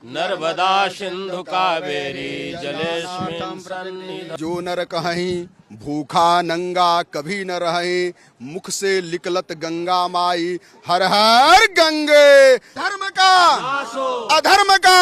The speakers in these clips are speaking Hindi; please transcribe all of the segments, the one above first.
नर्मदा सिंधु कावेरी जलेस्मिन् सन्निधौ। जो नर कहीं भूखा नंगा कभी न रहे, मुख से निकलत गंगा माई हर हर गंगे। धर्म का अधर्म का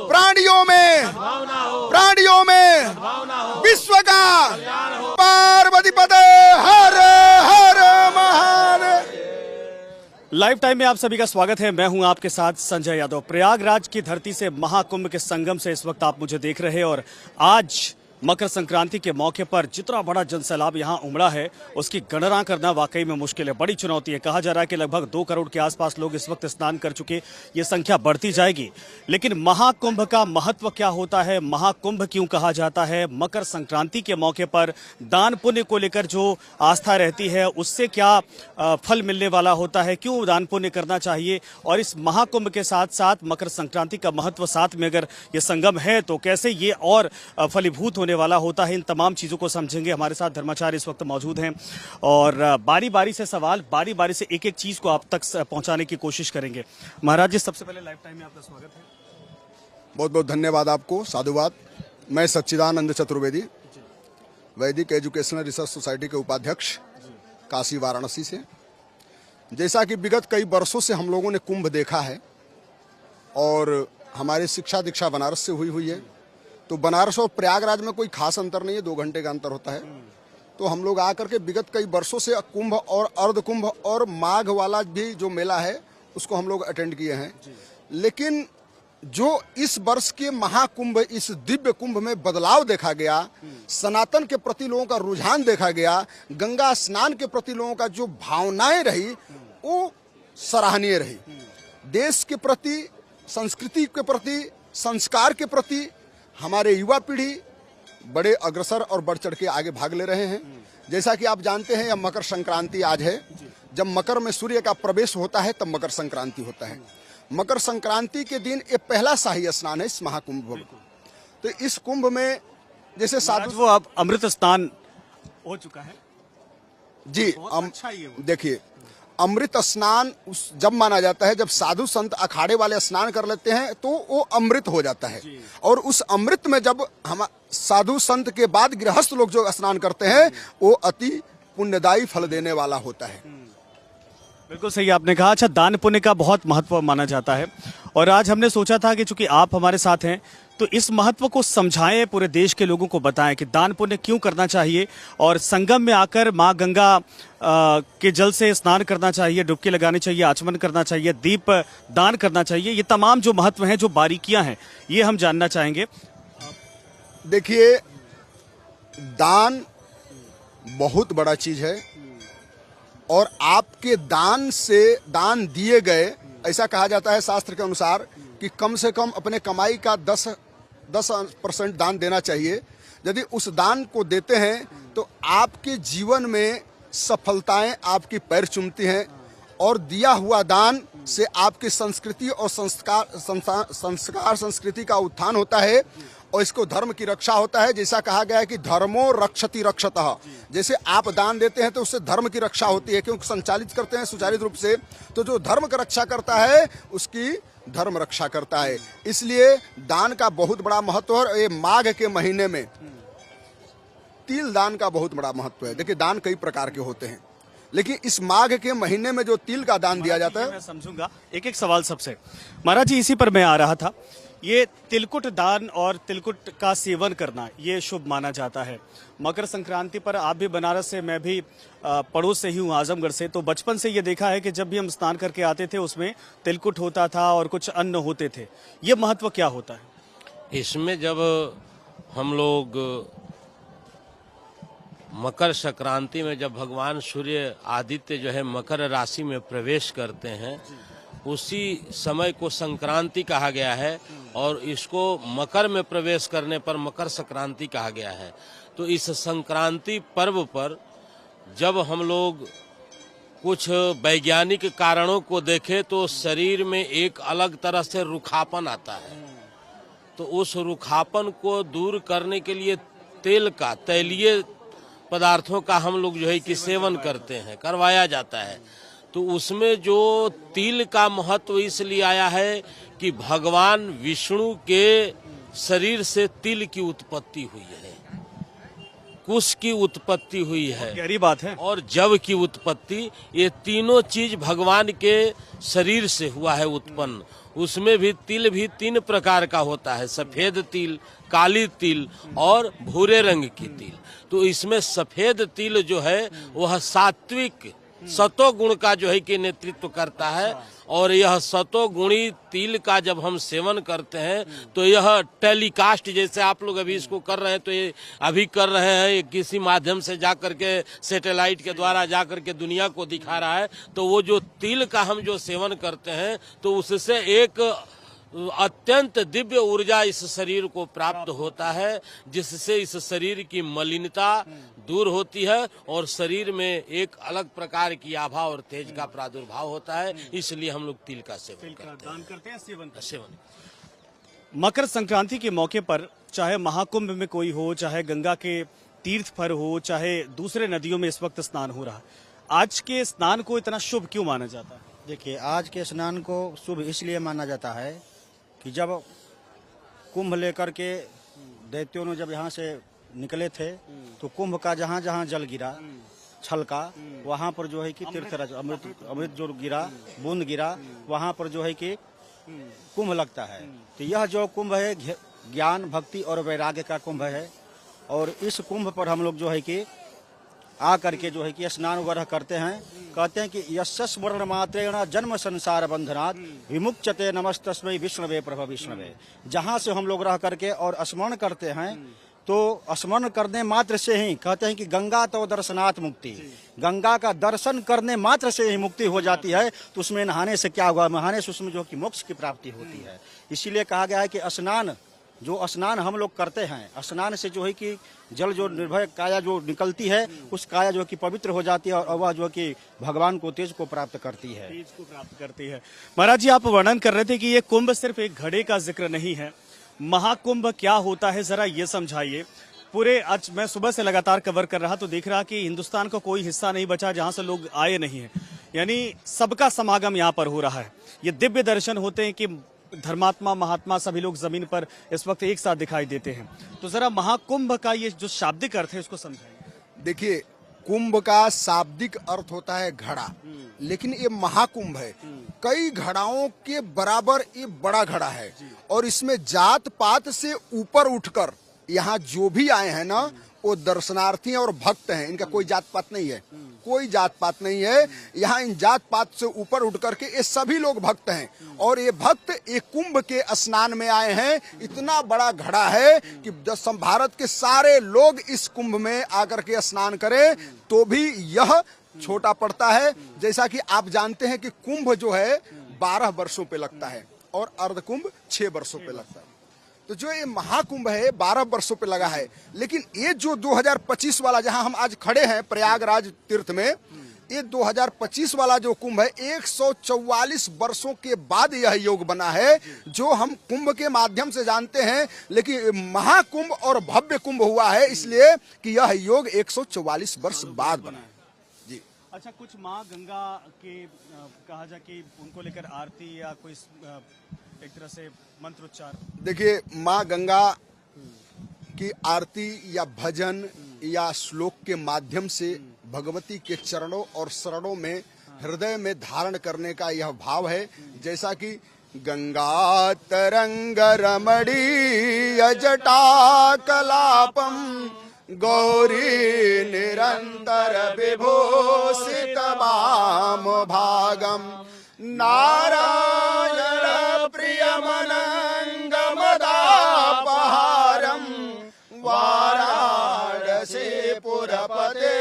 प्राणियों में विश्व का पार्वती पदे हर हर महादेव। लाइव टाइम में आप सभी का स्वागत है। मैं हूं आपके साथ संजय यादव। प्रयागराज की धरती से महाकुंभ के संगम से इस वक्त आप मुझे देख रहे हैं और आज मकर संक्रांति के मौके पर जितना बड़ा जनसैलाब यहां उमड़ा है उसकी गणना करना वाकई में मुश्किल है, बड़ी चुनौती है। कहा जा रहा है कि लगभग 2 करोड़ के आसपास लोग इस वक्त स्नान कर चुके, ये संख्या बढ़ती जाएगी। लेकिन महाकुंभ का महत्व क्या होता है, महाकुंभ क्यों कहा जाता है, मकर संक्रांति के मौके पर दान पुण्य को लेकर जो आस्था रहती है उससे क्या फल मिलने वाला होता है, क्यों दान पुण्य करना चाहिए, और इस महाकुंभ के साथ साथ मकर संक्रांति का महत्व साथ में अगर ये संगम है तो कैसे ये और फलीभूत होने वाला होता है, इन तमाम चीजों को समझेंगे। हमारे साथ धर्माचार्य इस वक्त मौजूद हैं और बारी बारी से सवाल, बारी बारी से एक एक चीज को आप तक पहुंचाने की कोशिश करेंगे। महाराज जी, सबसे पहले लाइव टाइम में आपका स्वागत है। बहुत बहुत धन्यवाद आपको, साधुवाद। मैं सच्चिदानंद चतुर्वेदी, वैदिक एजुकेशनल रिसर्च सोसाइटी के उपाध्यक्ष, काशी वाराणसी से। जैसा कि विगत कई वर्षों से हम लोगों ने कुंभ देखा है और हमारी शिक्षा दीक्षा बनारस से हुई है, तो बनारस और प्रयागराज में कोई खास अंतर नहीं है, 2 घंटे का अंतर होता है। तो हम लोग आकर के विगत कई वर्षों से कुंभ और अर्ध कुंभ और माघ वाला भी जो मेला है उसको हम लोग अटेंड किए हैं। लेकिन जो इस वर्ष के महाकुंभ, इस दिव्य कुंभ में बदलाव देखा गया, सनातन के प्रति लोगों का रुझान देखा गया, गंगा स्नान के प्रति लोगों का जो भावनाएं रही वो सराहनीय रही। देश के प्रति, संस्कृति के प्रति, संस्कार के प्रति हमारे युवा पीढ़ी बड़े अग्रसर और बढ़ चढ़ के आगे भाग ले रहे हैं। जैसा कि आप जानते हैं, यह मकर संक्रांति आज है। जब मकर में सूर्य का प्रवेश होता है तब मकर संक्रांति होता है। मकर संक्रांति के दिन ये पहला शाही स्नान है इस महाकुंभ में। तो इस कुंभ में जैसे साधु, वो अब अमृत स्नान हो चुका है जी। अच्छा ही है वो। देखिए, अमृत स्नान जब माना जाता है जब साधु संत अखाड़े वाले स्नान कर लेते हैं तो वो अमृत हो जाता है। और उस अमृत में जब हम साधु संत के बाद गृहस्थ लोग जो स्नान करते हैं वो अति पुण्यदायी फल देने वाला होता है। बिल्कुल सही आपने कहा। अच्छा, दान पुण्य का बहुत महत्व माना जाता है और आज हमने सोचा था कि चूंकि आप हमारे साथ हैं तो इस महत्व को समझाएं, पूरे देश के लोगों को बताएं कि दान पुण्य क्यों करना चाहिए और संगम में आकर माँ गंगा के जल से स्नान करना चाहिए, डुबकी लगानी चाहिए, आचमन करना चाहिए, दीप दान करना चाहिए। ये तमाम जो महत्व हैं, जो बारीकियां हैं, ये हम जानना चाहेंगे। देखिए, दान बहुत बड़ा चीज है और आपके दान से, दान दिए गए, ऐसा कहा जाता है शास्त्र के अनुसार कि कम से कम अपने कमाई का 10% दान देना चाहिए। यदि उस दान को देते हैं तो आपके जीवन में सफलताएं आपकी पैर चूमती हैं और दिया हुआ दान से आपकी संस्कृति और संस्कार संस्कृति का उत्थान होता है और इसको धर्म की रक्षा होता है। जैसा कहा गया है कि धर्मो रक्षति रक्षतः, जैसे आप दान देते हैं तो उससे धर्म की रक्षा होती है, क्योंकि संचालित करते हैं सुचारित रूप से, तो जो धर्म का रक्षा करता है उसकी धर्म रक्षा करता है। इसलिए दान का बहुत बड़ा महत्व है। ये माघ के महीने में तिल दान का बहुत बड़ा महत्व है। देखिए, दान कई प्रकार के होते हैं, लेकिन इस माघ के महीने में जो तिल का दान दिया जाता है, मैं समझूंगा। एक एक सवाल सबसे। महाराज जी, इसी पर मैं आ रहा था। ये तिलकुट दान और तिलकुट का सेवन करना ये शुभ माना जाता है। मकर संक्रांति पर आप भी बनारस से, मैं भी पड़ोस से ही हूँ, आजमगढ़ से, तो बचपन से ये देखा है कि जब भी हम स्नान करके आते थे उसमें तिलकुट होता था और कुछ अन्न होते थे। ये महत्व क्या होता है इसमें? जब हम लोग मकर संक्रांति में जब भगवान सूर्य आदित्य जो है मकर राशि में प्रवेश करते हैं, उसी समय को संक्रांति कहा गया है और इसको मकर में प्रवेश करने पर मकर संक्रांति कहा गया है। तो इस संक्रांति पर्व पर जब हम लोग कुछ वैज्ञानिक कारणों को देखें तो शरीर में एक अलग तरह से रुखापन आता है, तो उस रुखापन को दूर करने के लिए तेल का, तैलीय पदार्थों का हम लोग जो है कि सेवन करते हैं, करवाया जाता है। तो उसमें जो तिल का महत्व इसलिए आया है कि भगवान विष्णु के शरीर से तिल की उत्पत्ति हुई है, कुश की उत्पत्ति हुई है, गहरी बात है। और जव की उत्पत्ति, ये तीनों चीज भगवान के शरीर से हुआ है उत्पन्न। उसमें भी तिल भी 3 प्रकार का होता है, सफेद तिल, काली तिल और भूरे रंग की तिल। तो इसमें सफेद तिल जो है वह सात्विक सतोगुण का जो है कि नेतृत्व करता है, और यह सतोगुणी तिल का जब हम सेवन करते हैं तो यह टेलीकास्ट, जैसे आप लोग अभी इसको कर रहे हैं, तो ये अभी कर रहे हैं किसी माध्यम से जाकर के सैटेलाइट के द्वारा जाकर के दुनिया को दिखा रहा है। तो वो जो तिल का हम जो सेवन करते हैं तो उससे एक अत्यंत दिव्य ऊर्जा इस शरीर को प्राप्त होता है, जिससे इस शरीर की मलिनता दूर होती है और शरीर में एक अलग प्रकार की आभा और तेज का प्रादुर्भाव होता है। इसलिए हम लोग तिल का सेवन करते हैं, सेवन। मकर संक्रांति के मौके पर चाहे महाकुंभ में कोई हो, चाहे गंगा के तीर्थ पर हो, चाहे दूसरे नदियों में इस वक्त स्नान हो रहा है, आज के स्नान को इतना शुभ क्यों माना जाता है? देखिए, आज के स्नान को शुभ इसलिए माना जाता है कि जब कुंभ लेकर के दैत्यों ने जब यहाँ से निकले थे तो कुंभ का जहाँ जहाँ जल गिरा छलका, वहाँ पर जो है कि तीर्थराज अमृत जो गिरा, बूंद गिरा, वहाँ पर जो है कि कुंभ लगता है। तो यह जो कुंभ है ज्ञान, भक्ति और वैराग्य का कुंभ है, और इस कुंभ पर हम लोग जो है कि आ करके जो है कि स्नान वगैरह करते हैं। कहते हैं कि यस्य स्मरण मात्रेण जन्म संसार बंधनात् विमुच्यते नमस्तस्मै विष्णवे प्रभ विष्णवे। जहाँ से हम लोग रह करके और स्मरण करते हैं, तो स्मरण करने मात्र से ही कहते हैं कि गंगा तो दर्शनात् मुक्ति, गंगा का दर्शन करने मात्र से ही मुक्ति हो जाती है। तो उसमें नहाने से क्या हुआ? नहाने से उसमें जो कि मोक्ष की प्राप्ति होती है। इसीलिए कहा गया है कि स्नान हम लोग करते हैं, स्नान से जो है कि जल जो निर्भय काया जो निकलती है, उस काया जो कि पवित्र हो जाती है और वह जो कि भगवान को तेज को प्राप्त करती है। महाराज जी, आप वर्णन कर रहे थे कि ये कुंभ सिर्फ एक घड़े का जिक्र नहीं है, महाकुंभ क्या होता है जरा ये समझाइए। पूरे आज मैं सुबह से लगातार कवर कर रहा तो देख रहा कि हिंदुस्तान का कोई हिस्सा नहीं बचा जहां से लोग आए नहीं है, यानी सबका समागम यहाँ पर हो रहा है। ये दिव्य दर्शन होते हैं कि धर्मात्मा महात्मा सभी लोग जमीन पर इस वक्त एक साथ दिखाई देते हैं। तो जरा महाकुंभ का ये जो शाब्दिक अर्थ है इसको समझाइए। देखिए, कुंभ का शाब्दिक अर्थ होता है घड़ा, लेकिन ये महाकुंभ है, कई घड़ाओं के बराबर ये बड़ा घड़ा है, और इसमें जात पात से ऊपर उठकर यहाँ जो भी आए हैं ना, वो दर्शनार्थी और भक्त हैं। इनका कोई जात पात नहीं है, कोई जात पात नहीं है। यहाँ इन जात पात से ऊपर उठ करके ये सभी लोग भक्त हैं, और ये भक्त एक कुंभ के स्नान में आए हैं। इतना बड़ा घड़ा है कि भारत के सारे लोग इस कुंभ में आकर के स्नान करें तो भी यह छोटा पड़ता है। जैसा कि आप जानते हैं कि कुंभ जो है 12 वर्षों पे लगता है और अर्ध कुंभ 6 वर्षों पे लगता है। तो जो ये महाकुंभ है 12 वर्षों पे लगा है, लेकिन ये जो 2025 वाला जहां हम आज खड़े हैं प्रयागराज तीर्थ में, ये 2025 वाला जो कुंभ है 144 वर्षों के बाद यह योग बना है, जो हम कुंभ के माध्यम से जानते हैं, लेकिन महाकुंभ और भव्य कुंभ हुआ है इसलिए कि यह योग 144 वर्ष बाद बना है। जी अच्छा, कुछ माँ गंगा के कहा जाए कि उनको लेकर आरती या कोई एक तरह से मंत्रोच्चार? देखिए, माँ गंगा की आरती या भजन या श्लोक के माध्यम से भगवती के चरणों और शरणों में हृदय में धारण करने का यह भाव है। जैसा कि गंगा तरंग रमणीय जटा कलापम गौरी निरंतर विभूषित वाम भागम नारायण प्रियमनंग मदापहारम वाराणसी पुरपते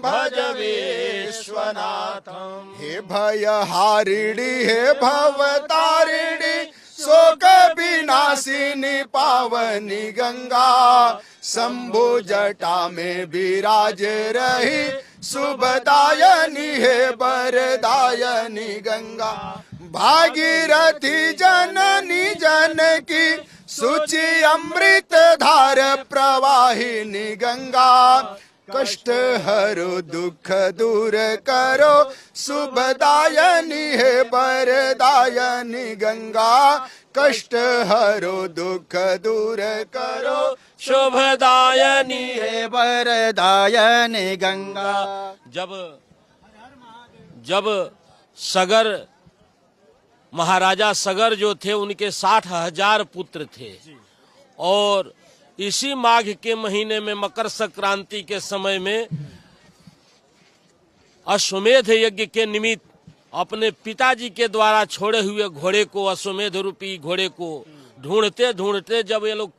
भज विश्वनाथम। हे भयहारिणी हे भवतारिणी शोक विनाशिनी पावनी गंगा, शंभु जटा में विराज रही शुभदायनी है वरदायनी गंगा। भागीरथी जननी जनकी सुचि अमृत धार प्रवाहिनी गंगा, कष्ट हरो दुख दूर करो, शुभदायनी है वरदायनी गंगा, कष्ट हरो दुख दूर करो, शुभदायनी हे वरदायनी गंगा। जब सगर महाराजा सगर जो थे उनके 60,000 पुत्र थे और इसी माघ के महीने में मकर संक्रांति के समय में अश्वमेध यज्ञ के निमित्त अपने पिताजी के द्वारा छोड़े हुए घोड़े को, अश्वमेध रूपी घोड़े को ढूंढते ढूंढते जब ये लोग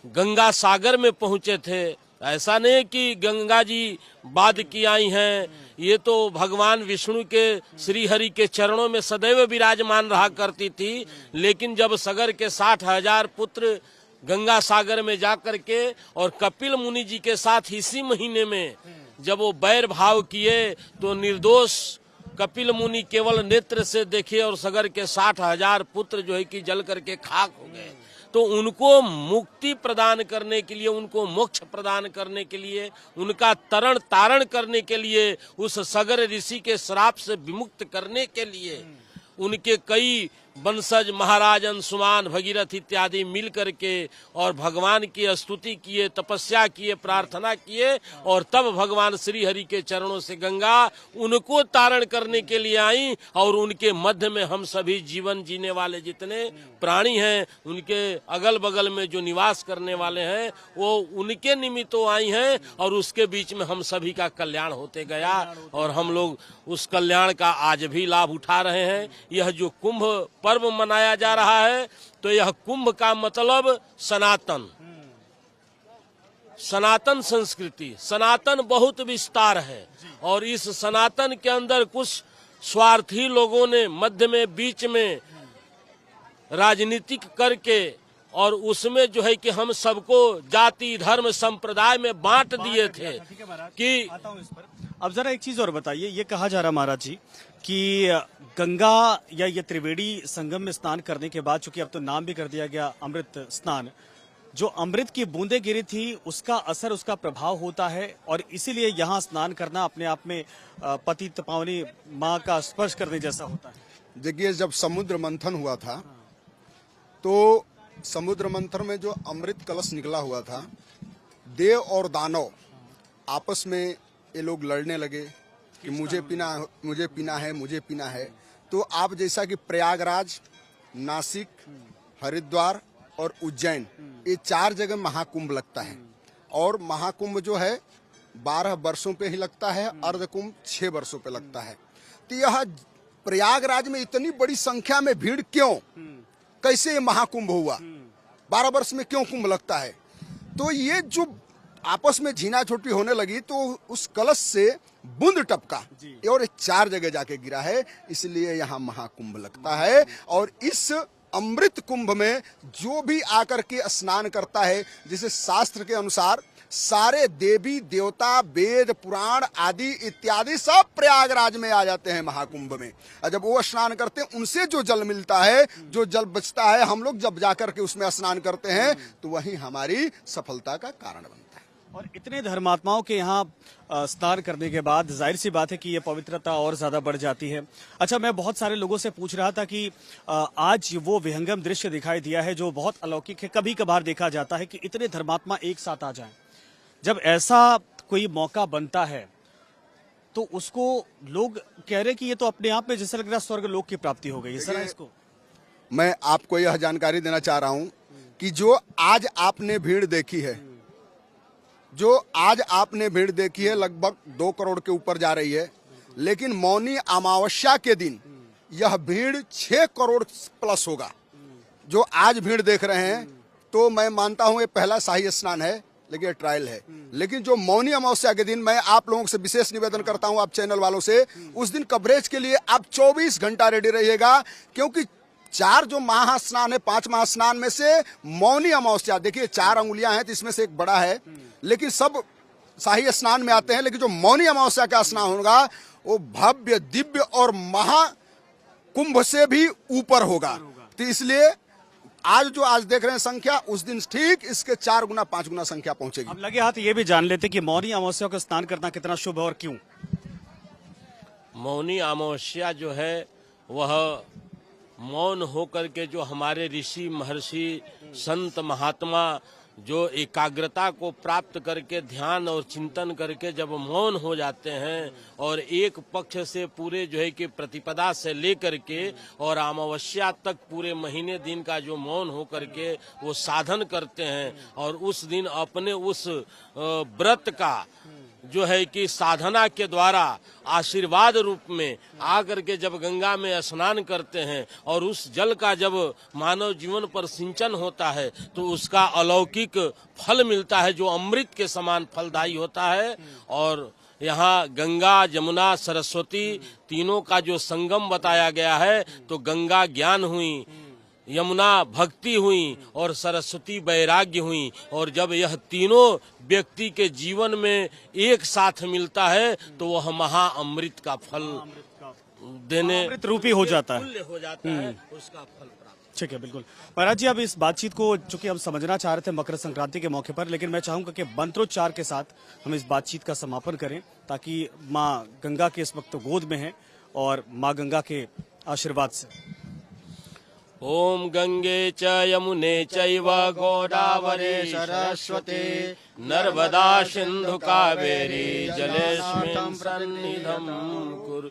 गंगा सागर में पहुंचे थे, ऐसा नहीं कि गंगा जी बाद की आई हैं, ये तो भगवान विष्णु के श्री हरि के चरणों में सदैव विराजमान रहा करती थी। लेकिन जब सगर के 60,000 पुत्र गंगा सागर में जाकर के और कपिल मुनि जी के साथ इसी महीने में जब वो बैर भाव किए तो निर्दोष कपिल मुनि केवल नेत्र से देखे और सगर के 60,000 पुत्र जो है कि जल करके खाक हो गए। तो उनको मुक्ति प्रदान करने के लिए, उनको मोक्ष प्रदान करने के लिए, उनका तरण तारण करने के लिए, उस सगर ऋषि के श्राप से विमुक्त करने के लिए उनके कई वंशज महाराज अंशुमान, भगीरथ इत्यादि मिल करके और भगवान की स्तुति किए, तपस्या किए, प्रार्थना किए और तब भगवान श्री हरि के चरणों से गंगा उनको तारण करने के लिए आई और उनके मध्य में हम सभी जीवन जीने वाले जितने प्राणी हैं, उनके अगल बगल में जो निवास करने वाले हैं, वो उनके निमित्त आई हैं और उसके बीच में हम सभी का कल्याण होते गया और हम लोग उस कल्याण का आज भी लाभ उठा रहे हैं। यह जो कुंभ पर्व मनाया जा रहा है तो यह कुंभ का मतलब सनातन, सनातन संस्कृति, सनातन बहुत विस्तार है और इस सनातन के अंदर कुछ स्वार्थी लोगों ने मध्य में बीच में राजनीतिक करके और उसमें जो है कि हम सबको जाति धर्म संप्रदाय में बांट दिए थे कि अब जरा एक चीज और बताइए, ये कहा जा रहा महाराज जी कि गंगा या ये त्रिवेणी संगम में स्नान करने के बाद, चूंकि अब तो नाम भी कर दिया गया अमृत स्नान, जो अमृत की बूंदें गिरी थी उसका असर, उसका प्रभाव होता है और इसीलिए यहाँ स्नान करना अपने आप में पतित पावनी माँ का स्पर्श करने जैसा होता है। देखिए, जब समुद्र मंथन हुआ था तो समुद्र मंथन में जो अमृत कलश निकला हुआ था, देव और दानव आपस में ये लोग लड़ने लगे कि मुझे पीना है, मुझे पीना है। तो आप जैसा कि प्रयागराज, नासिक, हरिद्वार और उज्जैन, ये 4 जगह महाकुंभ लगता है और महाकुंभ जो है 12 वर्षों पे ही लगता है, अर्धकुंभ 6 वर्षों पे लगता है। तो यह प्रयागराज में इतनी बड़ी संख्या में भीड़ क्यों, कैसे ये महाकुंभ हुआ, 12 वर्ष में क्यों कुंभ लगता है? तो ये जो आपस में झीना छोटी होने लगी तो उस कलश से बूंद टपका और 4 जगह जाके गिरा है, इसलिए यहाँ महाकुंभ लगता है। और इस अमृत कुंभ में जो भी आकर के स्नान करता है, जिसे शास्त्र के अनुसार सारे देवी देवता, वेद पुराण आदि इत्यादि सब प्रयागराज में आ जाते हैं महाकुंभ में। और जब वो स्नान करते हैं उनसे जो जल मिलता है, जो जल बचता है, हम लोग जब जाकर के उसमें स्नान करते हैं तो वही हमारी सफलता का कारण बनता है। और इतने धर्मात्माओं के यहाँ स्नान करने के बाद जाहिर सी बात है कि ये पवित्रता और ज्यादा बढ़ जाती है। अच्छा, मैं बहुत सारे लोगों से पूछ रहा था कि आज वो विहंगम दृश्य दिखाई दिया है जो बहुत अलौकिक है, कभी कभार देखा जाता है कि इतने धर्मात्मा एक साथ आ जाएं। जब ऐसा कोई मौका बनता है तो उसको लोग कह रहे कि ये तो अपने आप में जैसा लग रहा स्वर्ग लोक की प्राप्ति हो गई है। सर, इसको मैं आपको यह जानकारी देना चाह रहा हूं कि जो आज आपने भीड़ देखी है, लगभग 2 करोड़ के ऊपर जा रही है, लेकिन मौनी अमावस्या के दिन यह भीड़ 6 करोड़ प्लस होगा। जो आज भीड़ देख रहे हैं तो मैं मानता हूं ये पहला शाही स्नान है, लेकिन ये ट्रायल है। लेकिन जो मौनी अमावस्या के दिन, मैं आप लोगों से विशेष निवेदन करता हूं, आप चैनल वालों से, उस दिन कवरेज के लिए आप 24 घंटा रेडी रहिएगा, क्योंकि 4 जो महास्नान है, 5 महास्नान में से मौनी अमावस्या, देखिए 4 अंगुलियां हैं तो इसमें से एक बड़ा है, लेकिन सब शाही स्नान में आते हैं। लेकिन जो मौनी अमावस्या का स्नान होगा वो भव्य, दिव्य और महाकुंभ से भी ऊपर होगा। तो इसलिए आज देख रहे हैं संख्या, उस दिन ठीक इसके 4 गुना 5 गुना संख्या पहुंचेगी। अब लगे हाथ ये भी जान लेते कि मौनी अमावस्या को स्नान करना कितना शुभ है और क्यों। मौनी अमावस्या जो है वह मौन होकर के जो हमारे ऋषि महर्षि संत महात्मा जो एकाग्रता को प्राप्त करके ध्यान और चिंतन करके जब मौन हो जाते हैं और एक पक्ष से पूरे जो है कि प्रतिपदा से लेकर के और अमावस्या तक पूरे महीने दिन का जो मौन हो करके वो साधन करते हैं और उस दिन अपने उस व्रत का जो है कि साधना के द्वारा आशीर्वाद रूप में आकर के जब गंगा में स्नान करते हैं और उस जल का जब मानव जीवन पर सिंचन होता है तो उसका अलौकिक फल मिलता है जो अमृत के समान फलदायी होता है। और यहाँ गंगा जमुना सरस्वती तीनों का जो संगम बताया गया है तो गंगा ज्ञान हुई, यमुना भक्ति हुई और सरस्वती वैराग्य हुई। और जब यह तीनों व्यक्ति के जीवन में एक साथ मिलता है तो वह महा अमृत का फल देने अमृत रूपी हो जाता है, उसका फल प्राप्त। ठीक है, बिल्कुल। महाराज जी, अब इस बातचीत को चूंकि हम समझना चाह रहे थे मकर संक्रांति के मौके पर, लेकिन मैं चाहूंगा कि मंत्रोच्चार के साथ हम इस बातचीत का समापन करें ताकि माँ गंगा के इस वक्त गोद में है और माँ गंगा के आशीर्वाद से। ओम गंगे च यमुने चैव गोदावरी सरस्वती नर्मदा सिंधु कावेरी जलेस्मिन् सन्निधं कुरु।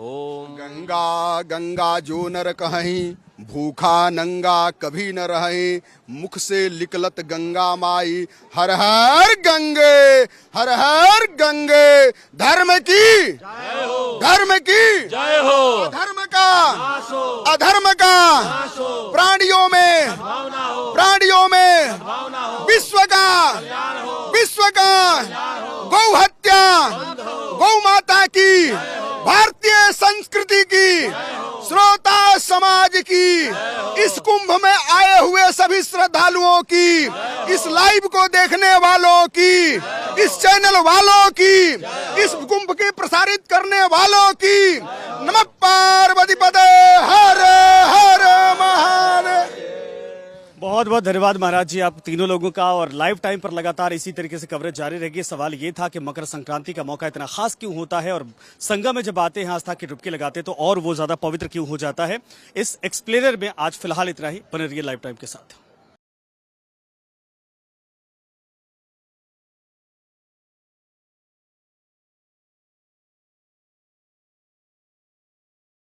ओम गंगा गंगा जो नर कहीं, भूखा नंगा कभी न रहे, मुख से निकलत गंगा माई, हर हर गंगे, हर हर गंगे। धर्म की धर्म की जय हो, धर्म का अधर्म का प्राणियों में विश्व का गौ हत्या, गौ माता की, भारतीय संस्कृति की, श्रोता समाज की, इस कुंभ में आए हुए सभी श्रद्धालुओं की, इस लाइव को देखने वालों की, इस चैनल वालों की, इस कुंभ के प्रसारित करने वालों की, नमः पार्वती पदे हर हर महादेव। बहुत बहुत धन्यवाद महाराज जी, आप तीनों लोगों का। और लाइव टाइम पर लगातार इसी तरीके से कवरेज जारी रहेगी। सवाल ये था कि मकर संक्रांति का मौका इतना खास क्यों होता है और संगम में जब आते हैं आस्था की डुबकी लगाते हैं तो और वो ज्यादा पवित्र क्यों हो जाता है। इस एक्सप्लेनर में आज फिलहाल इतना ही। बने रहिए लाइव टाइम के साथ।